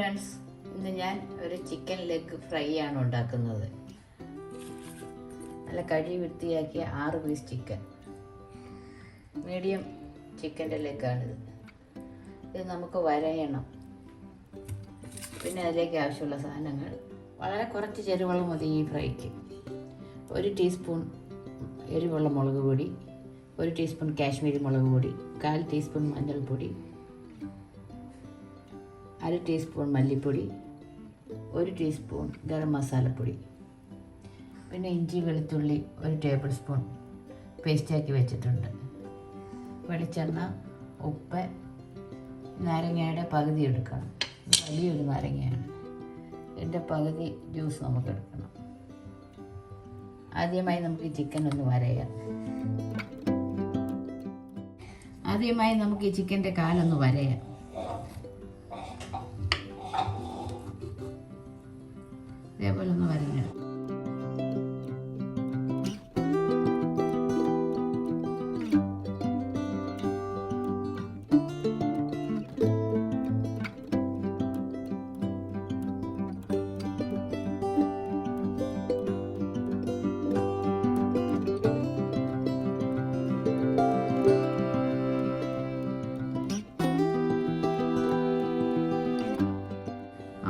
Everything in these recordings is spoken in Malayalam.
ഫ്രണ്ട്സ്, ഇന്ന് ഞാൻ ഒരു ചിക്കൻ ലെഗ് ഫ്രൈ ആണ് ഉണ്ടാക്കുന്നത്. നല്ല കഴുകി വൃത്തിയാക്കിയ 6 പീസ് ചിക്കൻ, മീഡിയം ചിക്കൻ്റെ ലെഗാണിത്. ഇത് നമുക്ക് വരയണം. പിന്നെ അതിലേക്ക് ആവശ്യമുള്ള സാധനങ്ങൾ വളരെ കുറച്ച് ചെറുവെള്ളം മതി ഈ ഫ്രൈക്ക്. 1 ടീസ്പൂൺ എരിവുള്ള മുളക് പൊടി, 1 ടീസ്പൂൺ കാശ്മീരി മുളക് പൊടി, 1/4 ടീസ്പൂൺ മഞ്ഞൾപ്പൊടി, 1/2 ടീസ്പൂൺ മല്ലിപ്പൊടി, 1 ടീസ്പൂൺ ഗരം മസാലപ്പൊടി, പിന്നെ ഇഞ്ചി വെളുത്തുള്ളി 1 ടേബിൾ സ്പൂൺ പേസ്റ്റാക്കി വെച്ചിട്ടുണ്ട്. വെളിച്ചെണ്ണ, ഉപ്പ്, നാരങ്ങയുടെ പകുതി എടുക്കണം. ഇത് വലിയൊരു നാരങ്ങയാണ്. ഇതിൻ്റെ പകുതി ജ്യൂസ് നമുക്ക് എടുക്കണം. ആദ്യമായി നമുക്ക് ഈ ചിക്കൻ ഒന്ന് വരയാം. ആദ്യമായി നമുക്ക് ഈ ചിക്കൻ്റെ കാലൊന്ന് വരയാം. ഇതേപോലെ ഒന്ന് വരഞ്ഞെടുക്കും.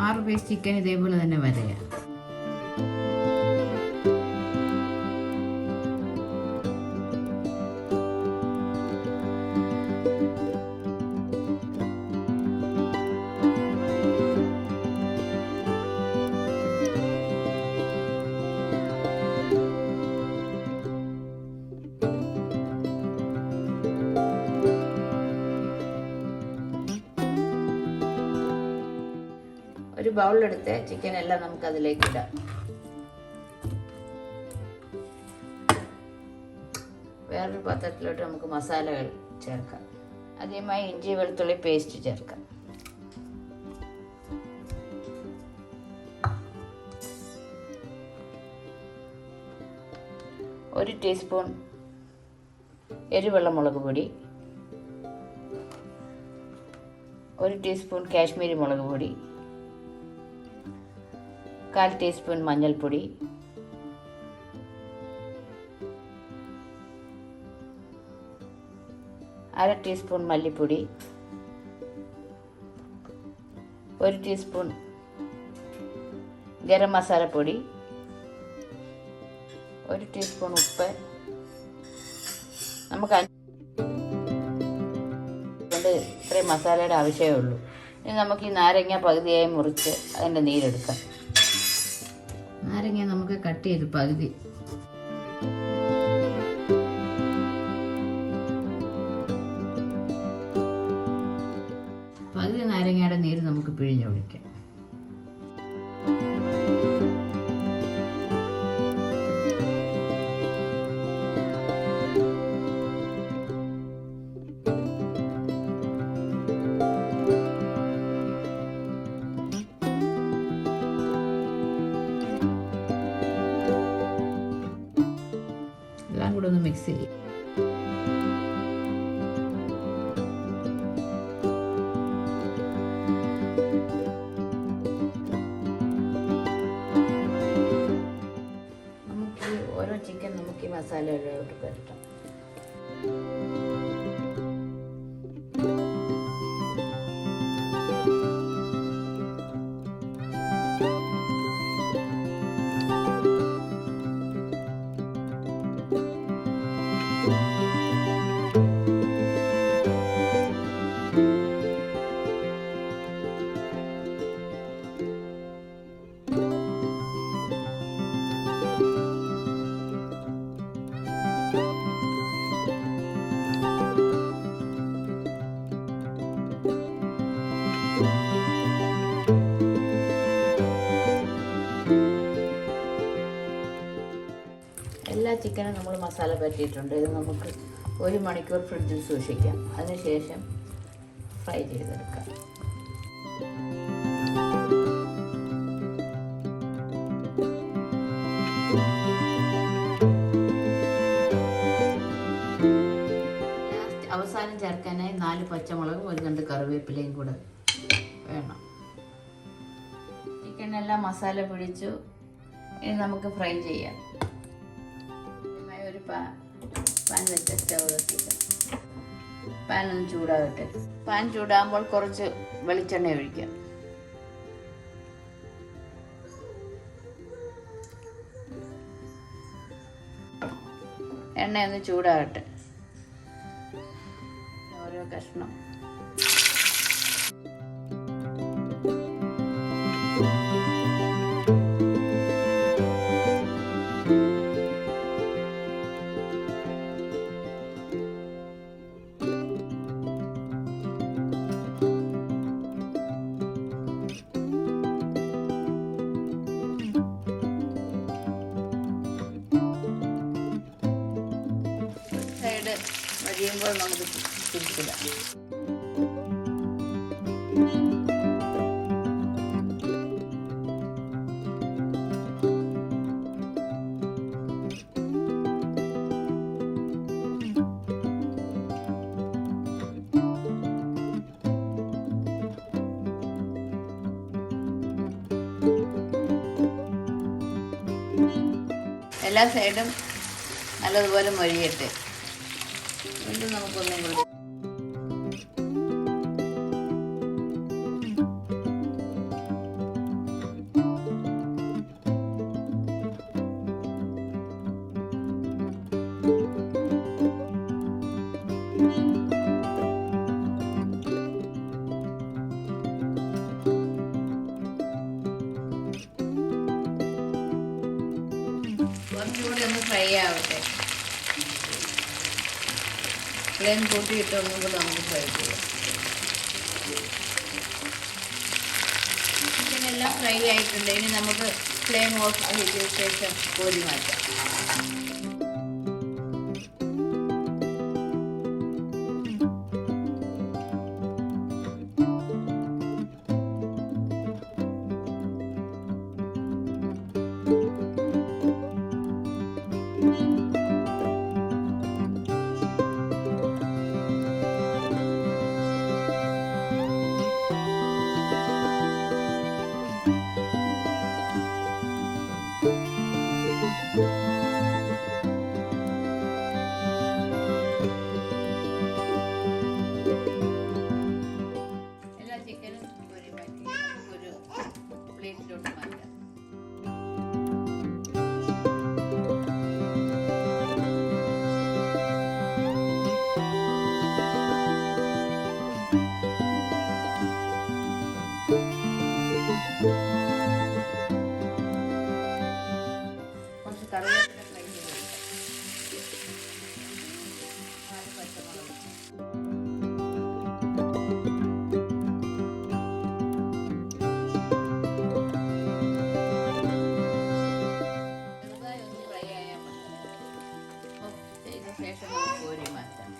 ആറ് പീസ് ചിക്കൻ ഇതേപോലെ തന്നെ വരയാം. ഒരു ബൗളിലെടുത്ത് ചിക്കൻ എല്ലാം നമുക്ക് അതിലേക്ക് ഇടാം. വേറൊരു പാത്രത്തിലോട്ട് നമുക്ക് മസാലകൾ ചേർക്കാം. ആദ്യമായി ഇഞ്ചി വെളുത്തുള്ളി പേസ്റ്റ് ചേർക്കാം. ഒരു ടീസ്പൂൺ എരിവുള്ള മുളക് പൊടി, 1 ടീസ്പൂൺ കാശ്മീരി മുളക് പൊടി, 1/4 ടീസ്പൂൺ മഞ്ഞൾപ്പൊടി, 1/2 ടീസ്പൂൺ മല്ലിപ്പൊടി, 1 ടീസ്പൂൺ ഗരം മസാലപ്പൊടി, 1 ടീസ്പൂൺ ഉപ്പ്. നമുക്ക് ഇത്രയും മസാലയുടെ ആവശ്യമേ ഉള്ളൂ. ഇനി നമുക്ക് ഈ നാരങ്ങ പകുതിയായി മുറിച്ച് അതിൻ്റെ നീരെടുക്കാം. നാരങ്ങ നമുക്ക് കട്ട് ചെയ്ത് പകുതി നാരങ്ങയുടെ നീര് നമുക്ക് പിഴിഞ്ഞൊഴിക്കാം. എല്ലാം കൂടെ ഒന്ന് മിക്സ് ചെയ്യും. നമുക്ക് ഓരോ ചിക്കൻ നമുക്ക് ഈ മസാലയിലോട്ട് പുരട്ടാം. എല്ലാ ചിക്കനും നമ്മൾ മസാല പറ്റിയിട്ടുണ്ട്. ഇത് നമുക്ക് 1 മണിക്കൂർ ഫ്രിഡ്ജിൽ സൂക്ഷിക്കാം. അതിനുശേഷം ഫ്രൈ ചെയ്തെടുക്കാം. അവസാനം ചേർക്കാനായി 4 പച്ചമുളകും 1 തണ്ട് കറിവേപ്പിലയും കൂടെ വേണം. ചിക്കനെല്ലാം മസാല പിടിച്ചു. ഇനി നമുക്ക് ഫ്രൈ ചെയ്യാം. ഒരു പാൻ വെച്ച സ്റ്റവ് കത്തിക്കാം. പാൻ ഒന്ന് ചൂടാകട്ടെ. പാൻ ചൂടാകുമ്പോൾ കുറച്ച് വെളിച്ചെണ്ണ ഒഴിക്കാം. എണ്ണ ഒന്ന് ചൂടാകട്ടെ. ഓരോ കഷ്ണം സൈഡ് വഴിയുമ്പോൾ നമുക്ക് തിരിച്ചിടാം. എല്ലാ സൈഡും നല്ലതുപോലെ മൊരിയട്ടെ. വീണ്ടും നമുക്കൊന്നും കൂടി കുറച്ചുകൂടി ഒന്ന് ഫ്രൈ ആവട്ടെ. ഫ്ലെയിം കൂട്ടിയിട്ട് ഒന്നും കൂടെ നമുക്ക് ഫ്രൈ ചെയ്യാം. ചിക്കനെല്ലാം ഫ്രൈ ആയിട്ടുണ്ട്. ഇനി നമുക്ക് ഫ്ലെയിം ഓഫ് ചെയ്തതിന് ശേഷം കോരി മാറ്റാം. എല്ലാ ചിക്കനും കോരി മാറ്റി ഒരു പ്ലേറ്റിലോട്ട് മാറ്റാം. കുറച്ച് കറിവേപ്പില ഫ്രൈ ചെയ്ത് പച്ചമുളക് ചെറുതായി ഒന്ന് ഫ്രൈ ആയാൽ മതി. ചെയ്ത ശേഷം നമുക്ക് കോരി മാറ്റാം.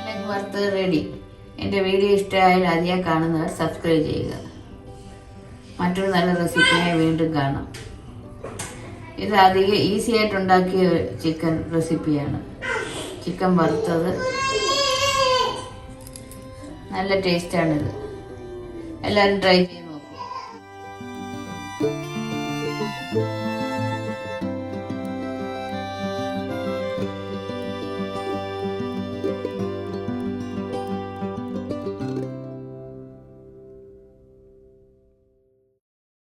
എല്ലാം വറുത്ത് റെഡി. എൻ്റെ വീഡിയോ ഇഷ്ടമായാൽ ആദ്യം കാണുന്നവർ സബ്സ്ക്രൈബ് ചെയ്യുക. മറ്റൊരു നല്ല റെസിപ്പിയായി വീണ്ടും കാണാം. ഇത് അധികം ഈസി ആയിട്ടുണ്ടാക്കിയ ചിക്കൻ റെസിപ്പിയാണ്. ചിക്കൻ വറുത്തത് നല്ല ടേസ്റ്റാണിത്. എല്ലാവരും ട്രൈ ചെയ്യുക.